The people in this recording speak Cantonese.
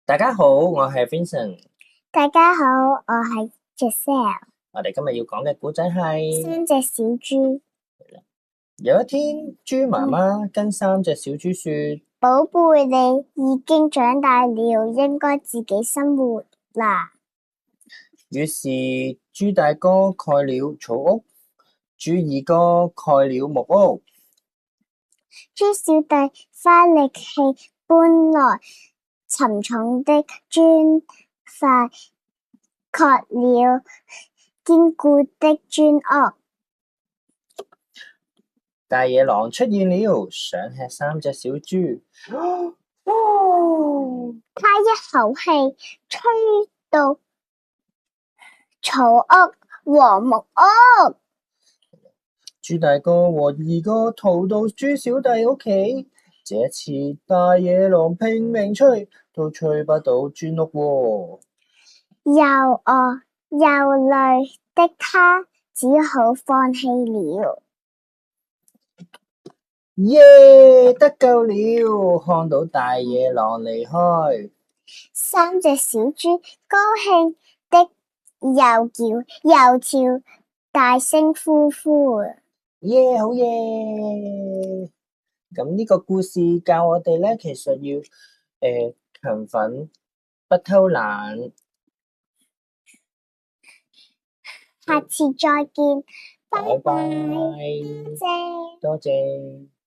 大家好，我係 Vincent。大家好，我係 Giselle。我哋今日要講嘅故仔係三隻小豬。有一天，豬媽媽跟三隻小豬說：寶貝，你已經長大了，應該自己生活啦。於是豬大哥蓋了草屋，豬二哥蓋了木屋，豬小弟花力氣搬來沉重的磚塊，蓋了堅固的磚屋。大野狼出現了，想吃三隻小豬。他一口氣吹到草屋和木屋。豬大哥和二哥逃到豬小弟屋企，這次大野狼拼命吹，都吹不到磚屋喎。又餓又累的他只好放棄了。耶！得救了！看到大野狼離開，三隻小豬高興的又叫又跳，大聲呼呼。耶！好耶！咁呢個故事教我哋咧，其實要勤奮，不偷懶。下次再見，拜拜拜，拜，多謝。多謝。